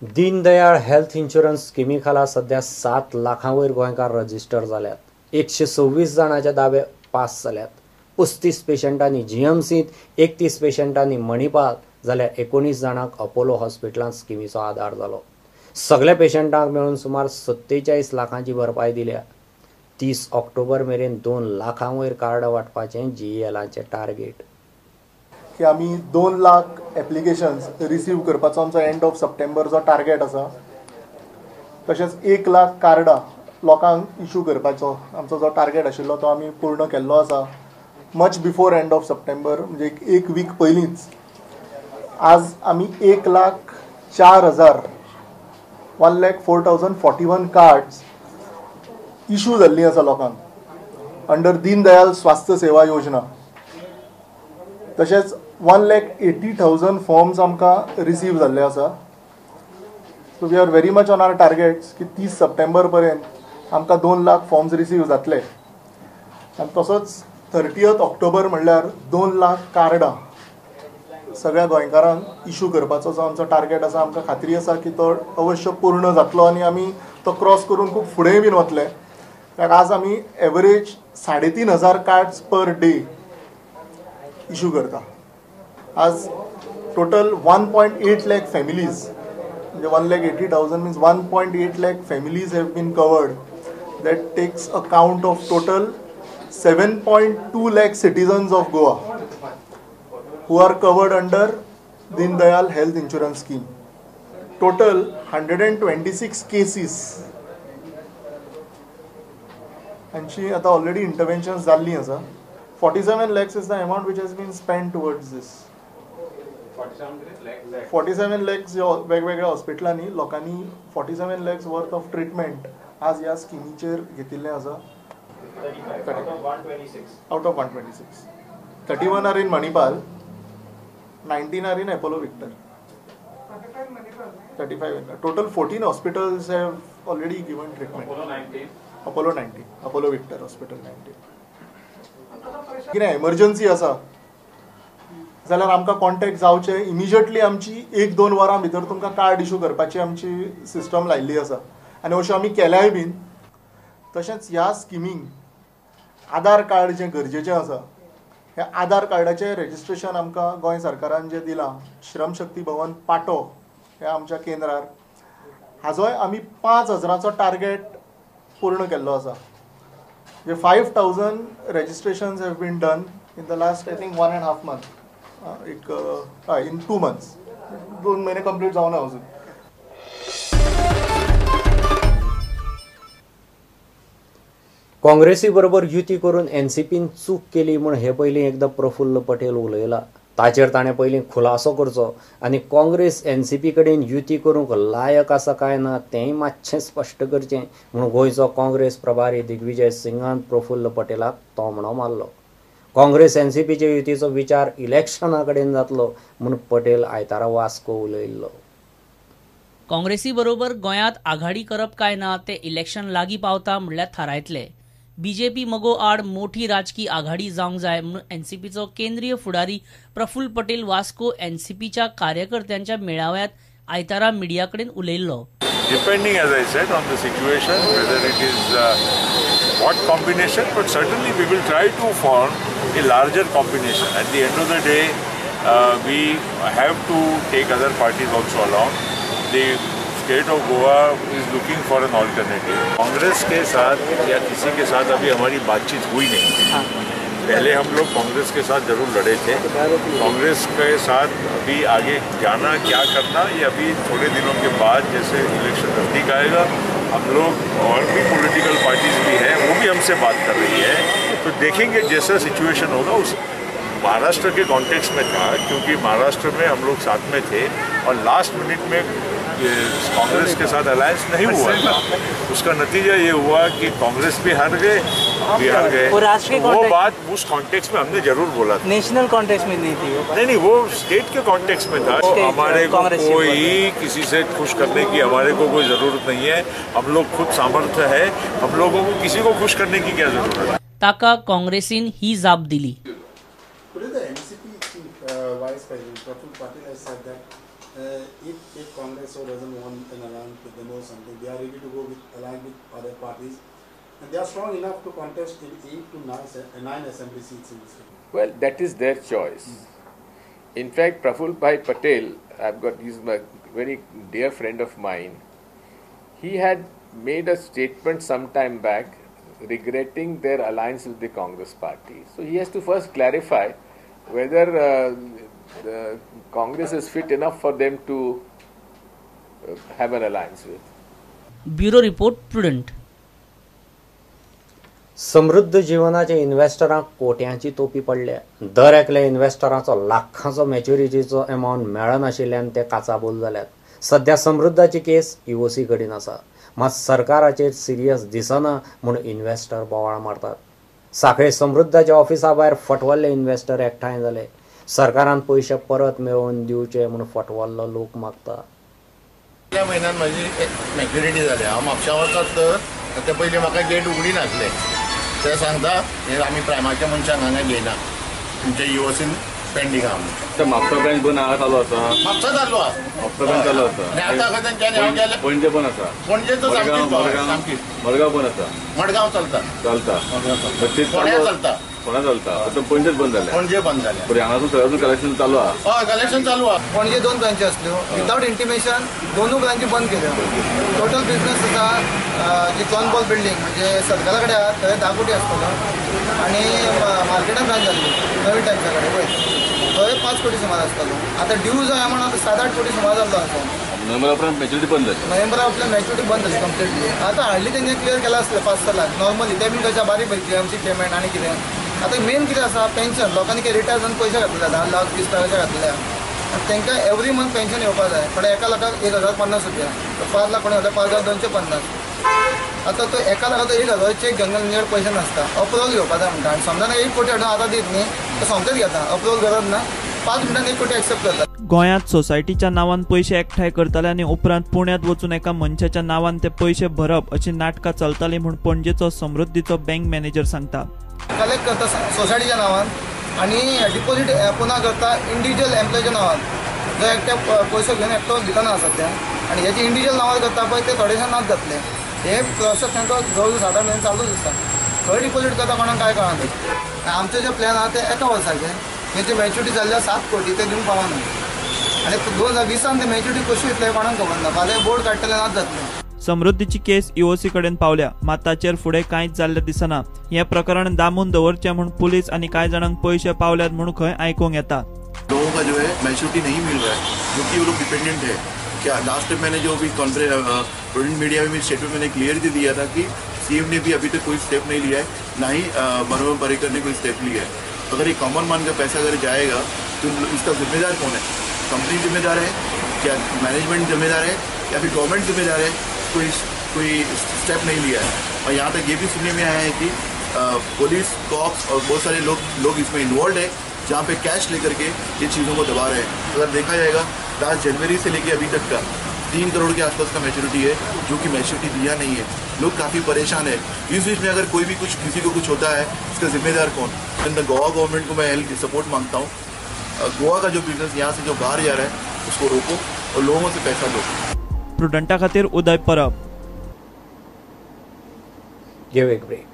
Deendayal health insurance स्किमी खाला सध्या 7 लाखांवयर गोंयकार रजिस्टर जाल्यात. 126 जाणांच्या दावे पास जाल्यात. 35 पेशंटांनी जीएमसीत, 31 पेशंटांनी मणिपाल जाल्यार 19 जाणांक अपोलो हॉस्पिटलांत स्किमीचो आधार जालो. सगळ्या पेशंटांक मेळून सुमार 47 लाखांची भरपाय दिल्या. 30 ऑक्टोबर मेरेन 2 लाखांवयर कार्ड वांटपाचें GELाचें टार्गेट. की आमी 2 लाख एप्लिकेशन्स रिसीव करपाचो आमचो एंड ऑफ सप्टेंबरचो टार्गेट आसा. तशेंच 1 लाख कार्डां लोकांक इश्यू करपाचो आमचो जो टार्गेट आशिल्लो तो आमी पूर्ण केल्लो आसा much before end of September, म्हणजे एक वीक पयलींच. आज आमी 1,04,000 1,04,041 कार्ड्स इश्यू जाल्लीं आसा लोकांक अंडर दीनदयाल स्वास्थ्य सेवा योजना. तशेंच 1,80,000 फॉर्म्स आमकां रिसीव जाल्ले आसा. So we are very much on our targets की 30 सप्टेंबर पर्यंत आमकां 2 लाख फॉर्म्स रिसीव जातले. आनी तसोच 30 ऑक्टोबर म्हणल्यार 2 लाख कार्डां सगळ्या गोंयकारांक इश्यू करपाचो जो आमचो टार्गेट आसा. आमकां खात्री आसा की तो अवश्य पूर्ण जातलो आनी आमी तो क्रॉस करून खूब फुडेंय बीन वतले. कित्याक आज आमी average 3,500 cards per day issue करता. आज टोटल 1.8 lakh फॅमिलीज, म्हणजे 1,80,000 means 1.8 lakh families have been covered. That takes a count of total 7.2 lakh citizens of Goa who are covered under Dindayal Health Insurance Scheme. Total 126 cases. And she आता already interventions जाल्ली आसा. 47 lakhs is the amount which has been spent towards this. 47 lakhs वेगवेगळ्या हॉस्पिटलांनी लोकांनी 47 lakhs worth of treatment आज ह्या स्किमीचेर घेतिल्लें आसा. Out of 126. 31 are in Manipal. 19 are in Apollo Victor. 35 in total 14 hospitals have already given treatment. Apollo 19. Apollo Victor Hospital 19. कितें emergency आसा जाल्यार आमकां कॉन्टॅक्ट जावचे इमिजिएटली. आमची 1-2 वरां भितर तुमकां कार्ड इश्यू करपाची आमची सिस्टम लायिल्ली आसा आनी अश्यो आमी केल्याय बीन. तशेंच ह्या स्किमीक आधार कार्ड जें गरजेचें आसा ह्या आधार कार्डाचें रजिस्ट्रेशन आमकां गोंय सरकारान जें दिलां श्रमशक्ती भवन पाटो ह्या आमच्या केंद्रार, हाजोय आमी 5,000चो टार्गेट पूर्ण केल्लो आसा. जे 5,000 registrations have been done in the last I think 1.5 months. In 2 months 2 महिने कंप्लीट जावना अजून. काँग्रेसी बरोबर युती करून एनसीपीन चूक केली म्हूण हे पयलीं एकदा प्रफुल्ल पटेल उलयला. ताचेर ताणें पयलीं खुलासो करचो आनी काँग्रेस एनसीपी कडेन युती करूंक लायक आसा काय ना तेंय मातशें स्पश्ट करचें म्हूण गोंयचो काँग्रेस प्रभारी दिग्विजय सिंगान प्रफुल्ल पटेलाक तोमणो मारलो. काँग्रेस एनसीपीचे युतीचो विचार इलेक्शना कडेन जातलो म्हूण पटेल आयतारा वास्को उलयल्लो. काँग्रेसी बरोबर गोंयांत आघाडी करप काय ना ते इलेक्शन लागीं पावता म्हणल्यार थारायतले. बीजेपी मगो आड मोठी राजकी आघाडी जावंक जाय म्हणून एनसीपीचो केंद्रीय फुडारी प्रफुल्ल पटेल वास्को एनसीपीच्या कार्यकर्त्यांच्या मेळाव्यात आयतारा मिडिया कडेन उलयल्लो. Depending, as I said, on the situation, whether it is what combination, but certainly we will try to form a larger combination. At the end of the day, we have to take other parties also along. The state of Goa is looking for an alternative. Congress के साथ या किसी के साथ अभी हमारी बातचीत हुई नहीं. पहले हम लोग कांग्रेस के साथ जरूर लड़े थे. कांग्रेस के साथ अभी आगे जाना क्या करना ये अभी थोड़े दिनों के बाद जैसे इलेक्शन नजदीक आएगा हम लोग और भी पॉलिटिकल पार्टीज भी हैं वो भी हमसे बात कर रही है तो देखेंगे जैसा सिचुएशन होगा. उस महाराष्ट्र के कॉन्टेक्स्ट में था क्योंकि महाराष्ट्र में हम लोग साथ में थे और लास्ट मिनट में कांग्रेस के साथ अलायंस नहीं हुआ था. उसका नतीजा ये हुआ कि कांग्रेस भी हार गए, भी हार गए. वो बात उस कॉन्टेक्स्ट में हमने जरूर बोला था. नेशनल कॉन्टेक्स्ट में नहीं थी. नहीं वो स्टेट के कॉन्टेक्स्ट में था. हमारे को कोई किसी से खुश करने की हमारे को कोई ज़रूरत नहीं है. हम लोग खुद सामर्थ्य है. हम लोगों को किसी को खुश करने की क्या जरूरत है. ताका काँग्रेसीन ही जाप दिली. The NCP Vice President Praful Patil has said that If Congress doesn't want an alliance with them or something, they are ready to go with align with other parties, and they are strong enough to contest in 8 to 9 assembly seats in this country. Well, that is their choice. In fact, Praful Bhai Patel, he's a very dear friend of mine. He had made a statement some time back regretting their alliance with the Congress party. So he has to first clarify whether the Congress is fit enough for them to have an alliance with. Bureau report prudent. समृद्ध जीवनाच्या इन्व्हेस्टरांक कोट्यांची तोपी पडल्या. दर एकल्या इन्व्हेस्टरांचो लाखांचो मॅच्युरिटीचो amount मेळनाशिल्ल्यान ते काचाबोल जाल्यात. सध्या समृद्धाची केस EOC कडेन आसा. मात सरकाराचेर सिरियस दिसना म्हूण इन्व्हेस्टर बोवाळ मारतात. सांखळे समृद्धाच्या ऑफिसा भायर फटवल्ले इन्व्हेस्टर एकठांय जाले. सरकारान पयशे परत मेळोवन दिवचे म्हूण फटवल्लो लोक मागता. त्या महिन्यात माझी एक मॅच्युरिटी जाली. हांव म्हापशा वचत तर ते पयलीं म्हाका गेट उगडी नासले. ते सांगता हे आमी प्रायमाच्या मनशांक हांगा घेयना, तुमच्या EOCन पेंडींग आहा म्हणून. तर म्हापसा ब्रांच पण हांगा चालू आसा. म्हापसा चालू आहा. म्हापसा ब्रांच चालू आसा. आनी आतां खंय तेंच्यांनी हांव गेले पणजे पण आसा. पणजेचो सामकीच मडगांव पण आसा. मडगांव चलता. फोंड्या चलता. फोंड्या चलता. आतां पणजेच बंद जाल्या. पणजे बंद जाल्या. बरें हांगासून थंयसून कलेक्शन चालू आहा. हय कलेक्शन चालू आहा. पणजे 2 ब्रांची आसल्यो. विदाउट इंटिमेशन 2 ब्रांची बंद केल्यो. टोटल बिझनेस आसा जी कॉनबॉल बिल्डींग म्हणजे सरकारा कडेन आहा थंय 10 कोटी आसतलो आनी मार्केटान ब्रांच जाल्ली नवी टँक्सा कडेन पळय थंय 5 कोटी सुमार आसतलो. आतां ड्यू जाय म्हणून आतां 7-8 कोटी सुमार जाल्लो आसा. नोव्हेंबरा उपरांत मॅच्युरिटी बंद जाली. नोव्हेंबरांतल्यान मॅच्युरिटी बंद जाली कंप्लिटली. आतां हार्डली तेंणी क्लियर केला आसलें 5-6 लाख नॉर्मली. ते बीन कशें बारीक GMC पेमेंट आनी कितें. आतां मेन कितें आसा पेन्शन. लोकांनी कितें रिटायर जावन पयशे घातले 10 लाख 20 लाख अशें घातले. तांकां एवरी मंथ पेन्शन येवपाक जाय. थोडे एका लाखाक 1050 रुपया. 5 लाख कोणी घातले 5250. आतां तो एका लाखाचो 1000 चेक घेवन नियर पयशे नासता. अप्रुवल घेवपाक जाय म्हणटा. आनी समजा 1 कोटी हाडून आतां दीत न्ही तो सोमतेच घेता. अप्रुवल गरज ना. 5 मिनटान 1 कोटी एक्सेप्ट करता. गोंयांत सोसायटीच्या नांवान पयशे एकठांय करताले आनी उपरांत पुण्यात वचून एका मनशाच्या नांवान ते पयशे भरप अशी नाटकां चलताली म्हूण पणजेचो समृद्धीचो बँक मॅनेजर सांगता. कलेक्ट करता सोसायटीच्या नांवान आनी डिपॉझीट पुन्हा करता इंडिविज्युअल एम्प्लॉयच्या नांवान. जो एकट्या पयसो घेवन एकटो दितना सध्या आनी हेजे इंडिविज्युअल नांवार करता पळय ते थोडेशे नाच जातले. हे प्रोसेस तांकां जवळ 7 म्हयने चालूच आसा. खंय डिपॉझीट करता कोणाक काय कळना. आमचे जे प्लॅन आहा ते एका वर्साचे. तेची मॅच्युरिटी जाल्ल्या 7 कोटी ते दिवंक पावना. आनी 2020 ते मॅच्युरिटी कशी येतले कोणाक खबर ना. फाल्यां बोर्ड काडटले नाच जातले. समृद्धीची केस EOC कडेन पावल्या. मात ताचेर फुडें कांयच जाल्लें दिसना. हें प्रकरण दामून दवरचें म्हूण पुलीस आनी कांय जाणांक पयशे पावल्यात म्हूण खंय आयकूंक येता. लोगों का जो है मैच्योरिटी नहीं मिल रहा है, जो कि वो लोग डिपेंडेंट है. क्या लास्ट टाइम मैंने जो भी प्रिंट मीडिया में स्टेटमेंट मैंने क्लियर दिया था कि CM ने भी अभी तक कोई स्टेप नहीं लिया है, ना ही मनोहर पर्रिकर ने कोई स्टेप लिया है. अगर एक कॉमन मैन का पैसा अगर जाएगा तो इसका जिम्मेदार कौन है? कंपनी जिम्मेदार है, क्या मैनेजमेंट जिम्मेदार है, या फिर गवर्नमेंट जिम्मेदार है? कोई स्टेप नहीं लिया है. और यहाँ तक ये भी सुनने में आया है कि पुलिस कॉप्स और बहुत सारे लोग इसमें इन्वॉल्व है, जहाँ पे कैश लेकर के ये चीज़ों को दबा रहे हैं. अगर देखा जाएगा लास्ट जनवरी से लेके अभी तक का 3 करोड़ के आसपास का मैच्योरिटी है, जो कि मैच्योरिटी दिया नहीं है. लोग काफ़ी परेशान है. इस बीच में अगर कोई भी किसी को कुछ होता है, इसका जिम्मेदार कौन? गोवा गवर्नमेंट को मैं सपोर्ट मांगता हूँ. गोवा का जो बिजनेस यहाँ से जो बाहर जा रहा है उसको रोको और लोगों से पैसा दो. प्रुडंटा खातीर उदय परब. घेऊ एक ब्रेक.